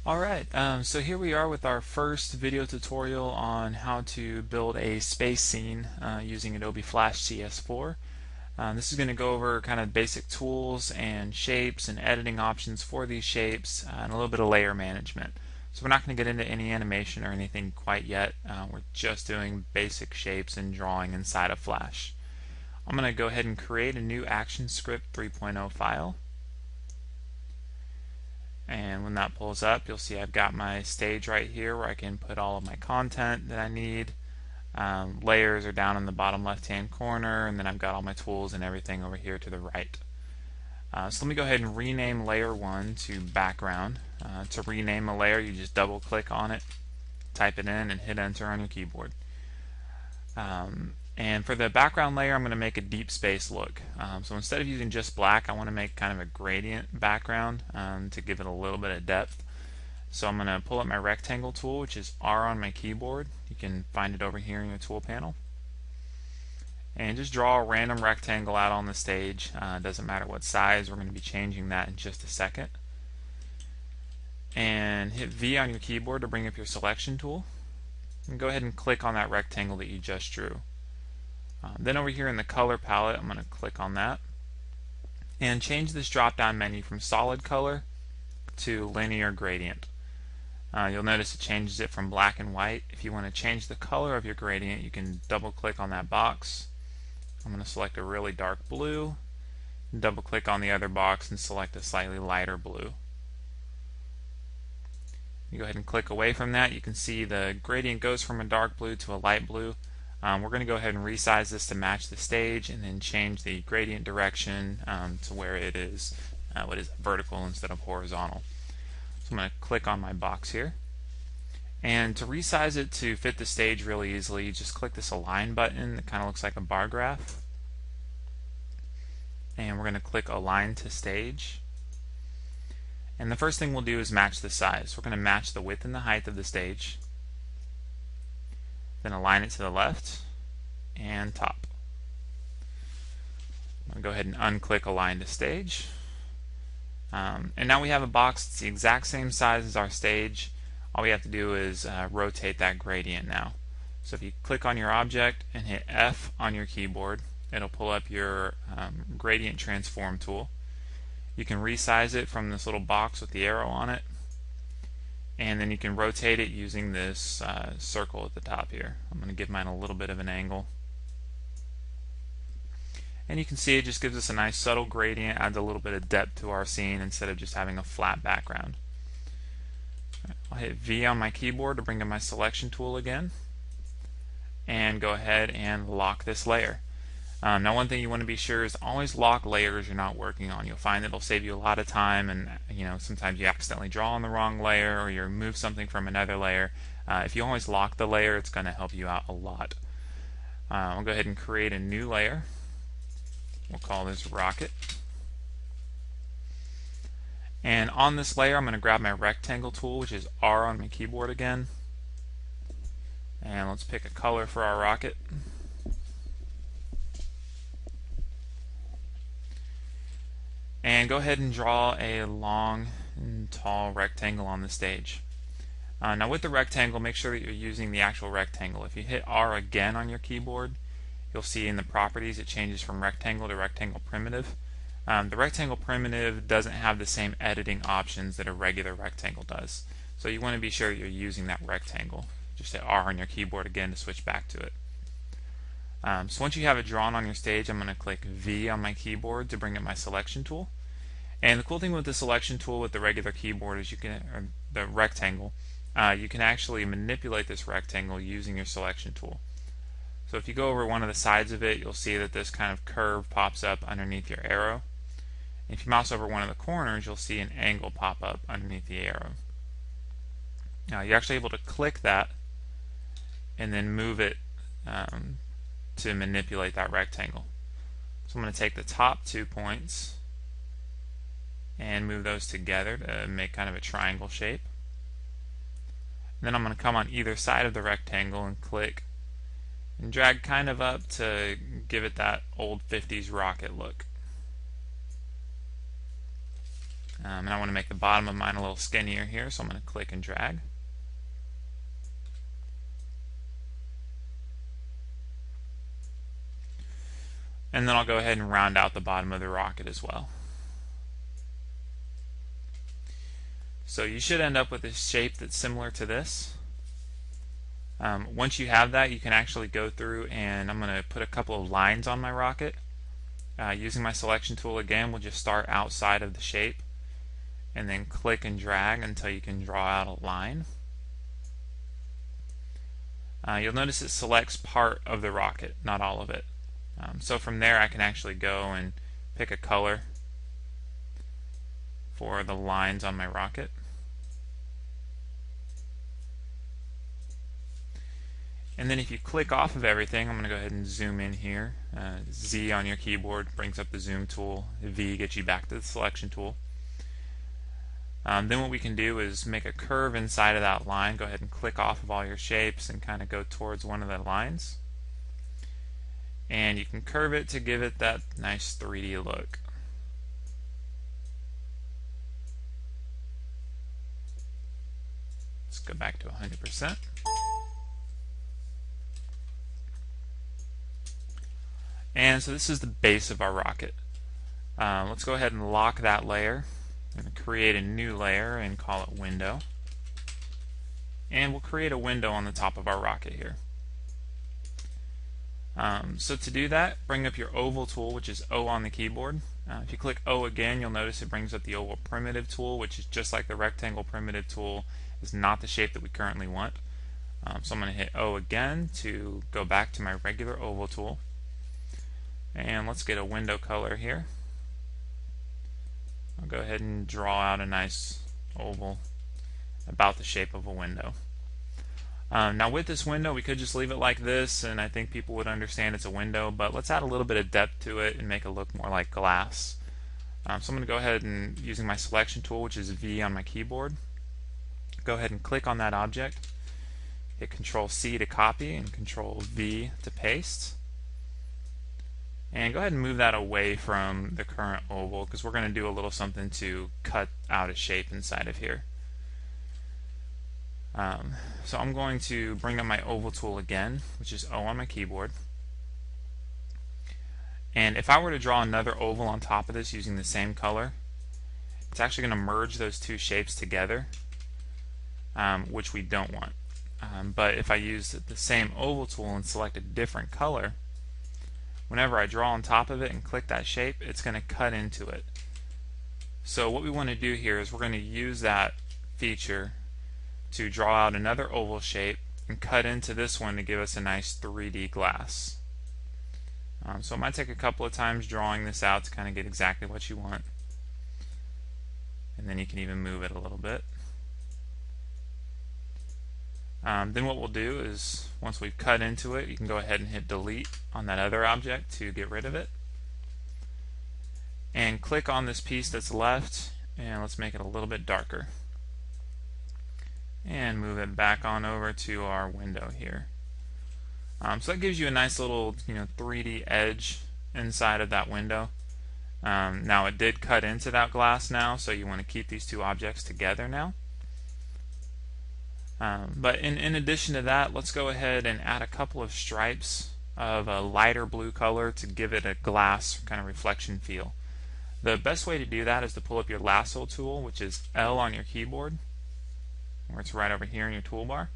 Alright, so here we are with our first video tutorial on how to build a space scene using Adobe Flash CS4. This is going to go over kind of basic tools and shapes and editing options for these shapes and a little bit of layer management. So we're not going to get into any animation or anything quite yet. We're just doing basic shapes and drawing inside of Flash. I'm going to go ahead and create a new ActionScript 3.0 file. And when that pulls up, you'll see I've got my stage right here where I can put all of my content that I need. Layers are down in the bottom left hand corner, and then I've got all my tools and everything over here to the right. So let me go ahead and rename layer 1 to background. To rename a layer, you just double click on it, type it in, and hit enter on your keyboard. And for the background layer, I'm going to make a deep space look. So instead of using just black, I want to make kind of a gradient background to give it a little bit of depth. So I'm going to pull up my rectangle tool, which is R on my keyboard. You can find it over here in your tool panel. And just draw a random rectangle out on the stage. Doesn't matter what size, we're going to be changing that in just a second. And hit V on your keyboard to bring up your selection tool. And go ahead and click on that rectangle that you just drew. Then over here in the color palette, I'm going to click on that and change this drop down menu from solid color to linear gradient. You'll notice it changes it from black and white. If you want to change the color of your gradient, you can double click on that box. I'm going to select a really dark blue, double click on the other box and select a slightly lighter blue. You go ahead and click away from that. You can see the gradient goes from a dark blue to a light blue. We're going to go ahead and resize this to match the stage and then change the gradient direction to where it is vertical instead of horizontal. So I'm going to click on my box here. And to resize it to fit the stage really easily, you just click this align button that kind of looks like a bar graph. And we're going to click align to stage. And the first thing we'll do is match the size. We're going to match the width and the height of the stage. Then align it to the left and top. I'm going to go ahead and unclick Align to Stage. And now we have a box that's the exact same size as our stage. All we have to do is rotate that gradient now. So if you click on your object and hit F on your keyboard, it'll pull up your gradient transform tool. You can resize it from this little box with the arrow on it. And then you can rotate it using this circle at the top here. I'm going to give mine a little bit of an angle. And you can see it just gives us a nice subtle gradient, adds a little bit of depth to our scene instead of just having a flat background. I'll hit V on my keyboard to bring up my selection tool again. And go ahead and lock this layer. Now one thing you want to be sure is always lock layers you're not working on. You'll find it'll save you a lot of time, and sometimes you accidentally draw on the wrong layer or you remove something from another layer. If you always lock the layer, it's going to help you out a lot. I'll go ahead and create a new layer. We'll call this Rocket. And on this layer I'm going to grab my rectangle tool, which is R on my keyboard again. And let's pick a color for our rocket. And go ahead and draw a long and tall rectangle on the stage. Now with the rectangle, make sure that you're using the actual rectangle. If you hit R again on your keyboard, you'll see in the properties it changes from rectangle to rectangle primitive. The rectangle primitive doesn't have the same editing options that a regular rectangle does. So you want to be sure you're using that rectangle. Just hit R on your keyboard again to switch back to it. So once you have it drawn on your stage, I'm going to click V on my keyboard to bring up my selection tool. And the cool thing with the selection tool with the regular keyboard is the rectangle, you can actually manipulate this rectangle using your selection tool. So if you go over one of the sides of it, you'll see that this kind of curve pops up underneath your arrow. And if you mouse over one of the corners, you'll see an angle pop up underneath the arrow. Now you're actually able to click that and then move it to manipulate that rectangle. So I'm going to take the top 2 points and move those together to make kind of a triangle shape. And then I'm going to come on either side of the rectangle and click and drag kind of up to give it that old 50s rocket look. And I want to make the bottom of mine a little skinnier here, so I'm going to click and drag. And then I'll go ahead and round out the bottom of the rocket as well. So you should end up with a shape that's similar to this. Once you have that, you can actually go through, and I'm going to put a couple of lines on my rocket. Using my selection tool again, we'll just start outside of the shape and then click and drag until you can draw out a line. You'll notice it selects part of the rocket, not all of it. So from there I can actually go and pick a color for the lines on my rocket. And then if you click off of everything, I'm going to go ahead and zoom in here. Z on your keyboard brings up the zoom tool. V gets you back to the selection tool. Then what we can do is make a curve inside of that line. Go ahead and click off of all your shapes and kind of go towards one of the lines. And you can curve it to give it that nice 3D look. Let's go back to 100%. And so this is the base of our rocket. Let's go ahead and lock that layer. I'm going to create a new layer and call it window. And we'll create a window on the top of our rocket here. So to do that, bring up your oval tool, which is O on the keyboard. If you click O again, you'll notice it brings up the oval primitive tool, which is just like the rectangle primitive tool. It's not the shape that we currently want. So I'm going to hit O again to go back to my regular oval tool. And let's get a window color here. I'll go ahead and draw out a nice oval about the shape of a window. Now with this window, we could just leave it like this, and I think people would understand it's a window, but let's add a little bit of depth to it and make it look more like glass. So I'm going to go ahead and, using my selection tool, which is V on my keyboard, go ahead and click on that object, hit Control C to copy and Control V to paste. And go ahead and move that away from the current oval, because we're going to do a little something to cut out a shape inside of here. So I'm going to bring up my oval tool again, which is O on my keyboard. And if I were to draw another oval on top of this using the same color, it's actually going to merge those two shapes together, which we don't want. But if I use the same oval tool and select a different color, whenever I draw on top of it and click that shape, it's going to cut into it. So what we want to do here is we're going to use that feature to draw out another oval shape and cut into this one to give us a nice 3D glass. So it might take a couple of times drawing this out to kind of get exactly what you want. And then you can even move it a little bit. Then what we'll do is, once we've cut into it, you can go ahead and hit delete on that other object to get rid of it. And click on this piece that's left, and let's make it a little bit darker. And move it back on over to our window here. So that gives you a nice little 3D edge inside of that window. Now it did cut into that glass now, so you want to keep these two objects together now. But in addition to that, let's go ahead and add a couple of stripes of a lighter blue color to give it a glass kind of reflection feel. The best way to do that is to pull up your Lasso Tool, which is L on your keyboard, where it's right over here in your toolbar.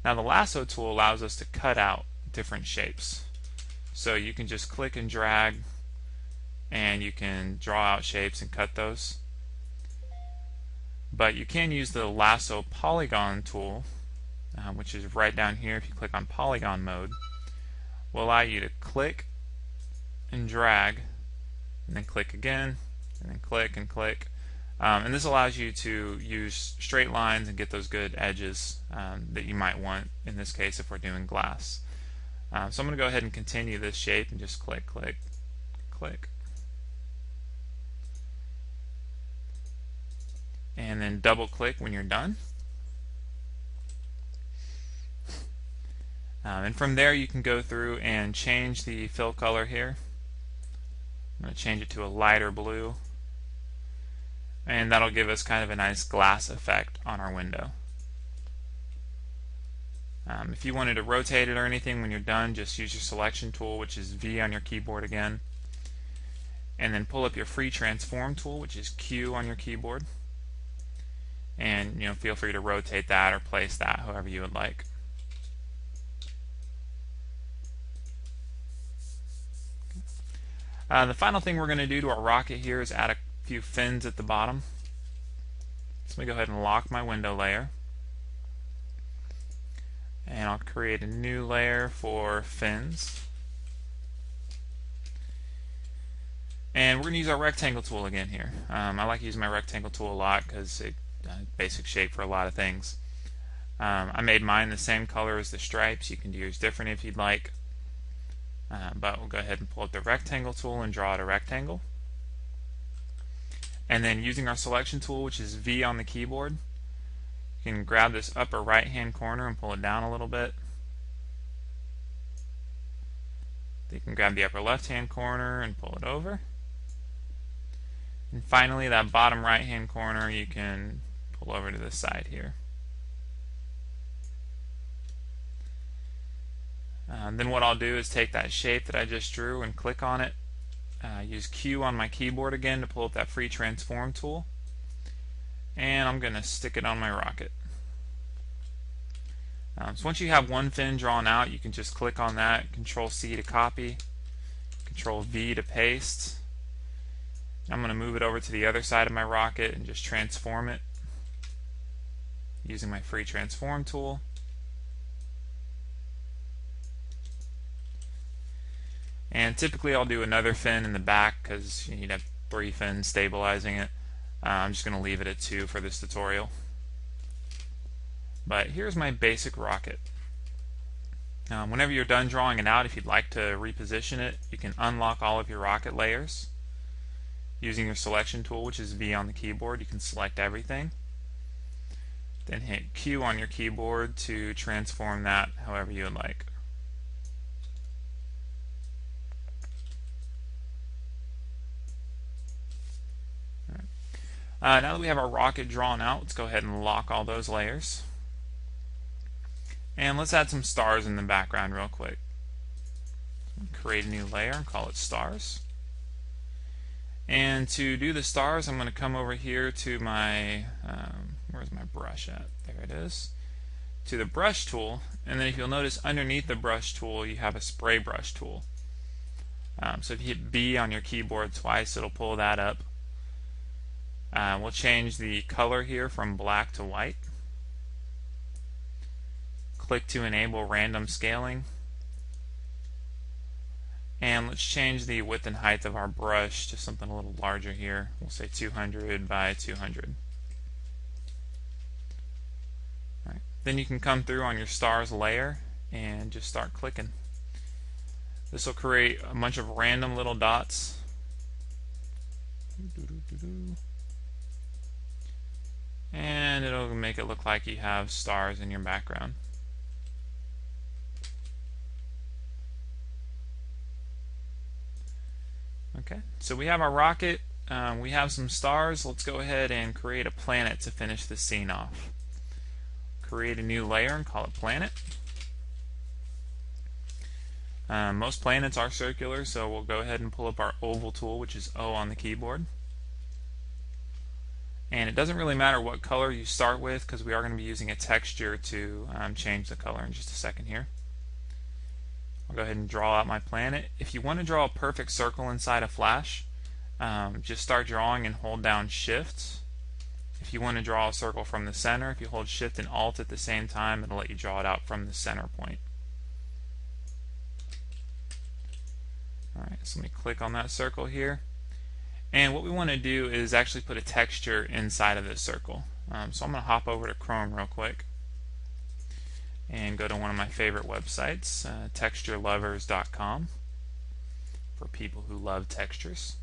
Now the Lasso Tool allows us to cut out different shapes. So you can just click and drag, and you can draw out shapes and cut those. But you can use the Lasso Polygon tool, which is right down here. If you click on Polygon mode, will allow you to click and drag, and then click again, and then click and click. And this allows you to use straight lines and get those good edges that you might want, in this case if we're doing glass. So I'm going to go ahead and continue this shape and just click, click, click. And then double click when you're done. And from there you can go through and change the fill color here. I'm going to change it to a lighter blue. and that'll give us kind of a nice glass effect on our window. If you wanted to rotate it or anything when you're done, just use your selection tool, which is V on your keyboard again, and then pull up your free transform tool, which is Q on your keyboard, and feel free to rotate that or place that however you would like. The final thing we're going to do to our rocket here is add a few fins at the bottom. So let me go ahead and lock my window layer, and I'll create a new layer for fins. And we're going to use our rectangle tool again here. I like using my rectangle tool a lot because it's basic shape for a lot of things. I made mine the same color as the stripes. You can do yours different if you'd like. But we'll go ahead and pull up the rectangle tool and draw out a rectangle. And then using our selection tool, which is V on the keyboard, you can grab this upper right hand corner and pull it down a little bit. You can grab the upper left hand corner and pull it over. And finally, that bottom right hand corner you can pull over to the side here. Then what I'll do is take that shape that I just drew and click on it. Use Q on my keyboard again to pull up that free transform tool. And I'm going to stick it on my rocket. So once you have one fin drawn out, you can just click on that, Control C to copy, Control V to paste. I'm going to move it over to the other side of my rocket and just transform it using my free transform tool. And typically I'll do another fin in the back because you need to have 3 fins stabilizing it. I'm just going to leave it at 2 for this tutorial. But here's my basic rocket. Whenever you're done drawing it out, if you'd like to reposition it, you can unlock all of your rocket layers. Using your selection tool, which is V on the keyboard, you can select everything. Then hit Q on your keyboard to transform that however you would like. Now that we have our rocket drawn out, let's go ahead and lock all those layers. And let's add some stars in the background real quick. Create a new layer and call it stars. And to do the stars, I'm going to come over here to my, where's my brush at? There it is. To the brush tool, and then if you'll notice underneath the brush tool you have a spray brush tool. So if you hit B on your keyboard twice, it'll pull that up. We'll change the color here from black to white. Click to enable random scaling. And let's change the width and height of our brush to something a little larger here. We'll say 200 by 200. All right. Then you can come through on your stars layer and just start clicking. This will create a bunch of random little dots. And it'll make it look like you have stars in your background. Okay, so we have our rocket, we have some stars. Let's go ahead and create a planet to finish the scene off. Create a new layer and call it planet. Most planets are circular, so we'll go ahead and pull up our oval tool, which is O on the keyboard. And it doesn't really matter what color you start with because we are going to be using a texture to change the color in just a second here. I'll go ahead and draw out my planet. If you want to draw a perfect circle inside of Flash, just start drawing and hold down Shift. If you want to draw a circle from the center, if you hold Shift and Alt at the same time, it'll let you draw it out from the center point. Alright, so let me click on that circle here. And what we want to do is actually put a texture inside of this circle. So I'm going to hop over to Chrome real quick and go to one of my favorite websites, texturelovers.com, for people who love textures.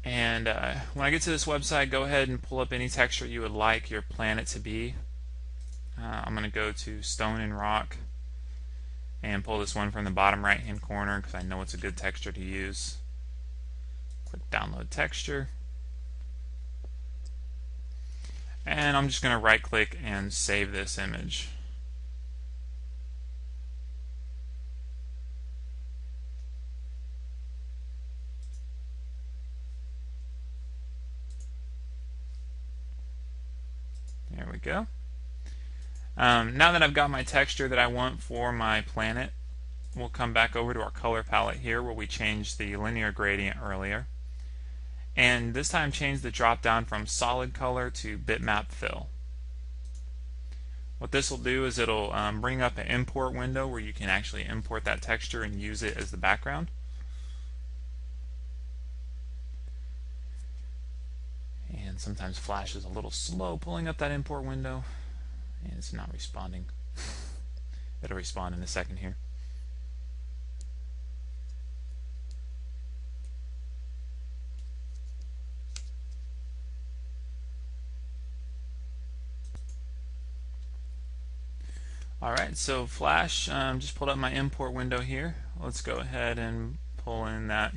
And when I get to this website, go ahead and pull up any texture you would like your planet to be. I'm going to go to Stone and Rock and pull this one from the bottom right hand corner because I know it's a good texture to use. Click Download Texture. And I'm just going to right click and save this image. There we go. Now that I've got my texture that I want for my planet, we'll come back over to our color palette here where we changed the linear gradient earlier. And this time change the drop down from solid color to bitmap fill. What this will do is it'll bring up an import window where you can actually import that texture and use it as the background. And sometimes Flash is a little slow pulling up that import window, and it's not responding. It'll respond in a second here. Alright, so Flash just pulled up my import window here. Let's go ahead and pull in that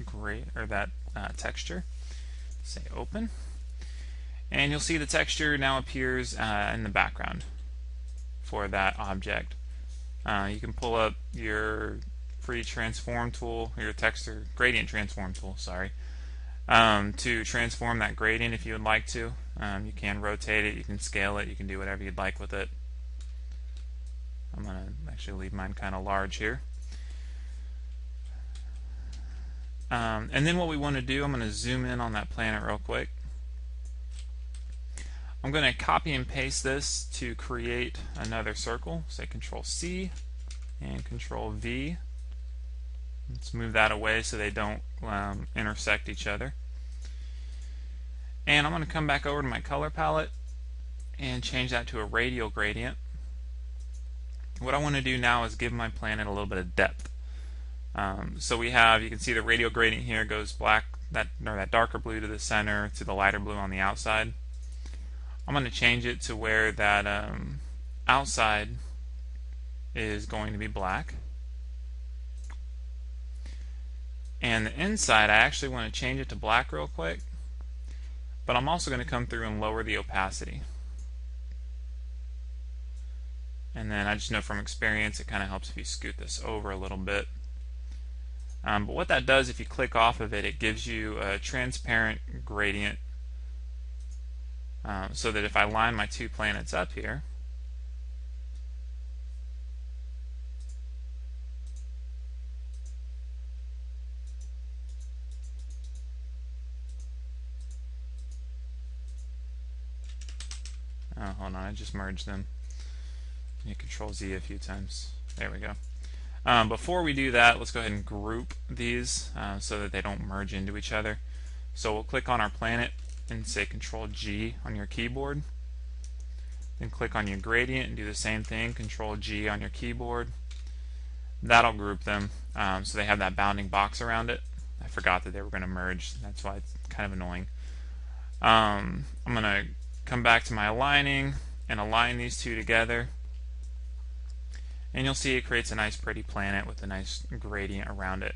texture. Say open. And you'll see the texture now appears in the background for that object. You can pull up your free transform tool, your texture gradient transform tool, sorry, to transform that gradient if you would like to. You can rotate it, you can scale it, you can do whatever you'd like with it. I'm going to actually leave mine kind of large here. And then what we want to do, I'm going to zoom in on that planet real quick. I'm going to copy and paste this to create another circle. Say Control C and Control V. Let's move that away so they don't intersect each other. And I'm going to come back over to my color palette and change that to a radial gradient. What I want to do now is give my planet a little bit of depth. So we have, you can see the radial gradient here goes black, that darker blue to the center, to the lighter blue on the outside. I'm going to change it to where that outside is going to be black. And the inside, I actually want to change it to black real quick. But I'm also going to come through and lower the opacity. And then I just know from experience it kind of helps if you scoot this over a little bit. But what that does, if you click off of it, it gives you a transparent gradient. So that if I line my two planets up here, hold on, I just merged them. You Control Z a few times. There we go. Before we do that, let's go ahead and group these so that they don't merge into each other. So we'll click on our planet and say Control G on your keyboard. Then click on your gradient and do the same thing, Control G on your keyboard. That'll group them so they have that bounding box around it. I forgot that they were going to merge, that's why it's kind of annoying. I'm going to come back to my aligning and align these two together. And you'll see it creates a nice pretty planet with a nice gradient around it.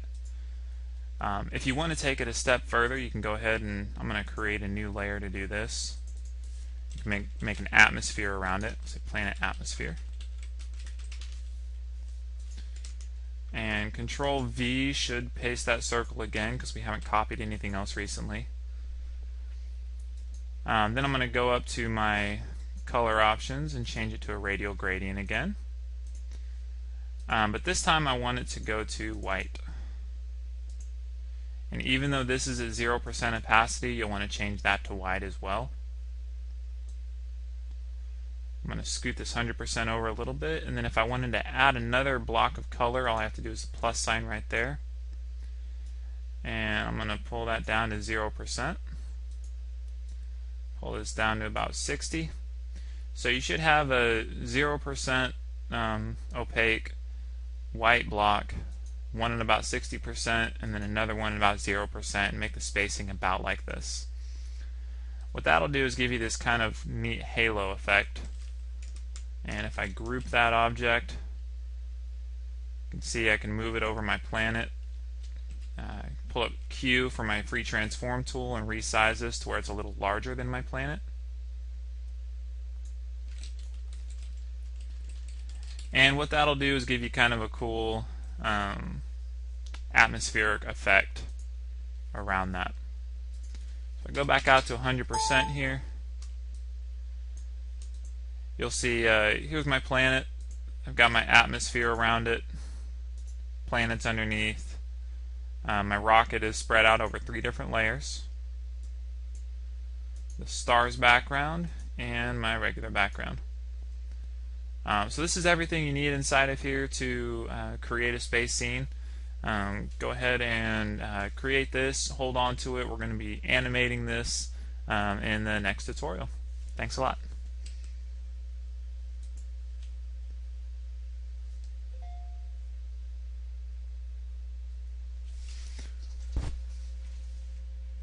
If you want to take it a step further, you can go ahead and I'm going to create a new layer to do this. You can make an atmosphere around it, say planet atmosphere. And Control V should paste that circle again because we haven't copied anything else recently. Then I'm going to go up to my color options and change it to a radial gradient again. But this time I want it to go to white. And even though this is at 0% opacity, you'll want to change that to white as well. I'm going to scoot this 100% over a little bit, and then if I wanted to add another block of color, all I have to do is the plus sign right there. And I'm going to pull that down to 0%. Pull this down to about 60. So you should have a 0% opaque white block, one at about 60%, and then another one at about 0%, and make the spacing about like this. What that'll do is give you this kind of neat halo effect. And if I group that object, you can see I can move it over my planet, pull up Q for my free transform tool and resize this to where it's a little larger than my planet. And what that'll do is give you kind of a cool atmospheric effect around that. So I go back out to 100% here. You'll see here's my planet. I've got my atmosphere around it, planets underneath. My rocket is spread out over 3 different layers. The star's background and my regular background. So this is everything you need inside of here to create a space scene. Go ahead and create this, hold on to it. We're going to be animating this in the next tutorial. Thanks a lot.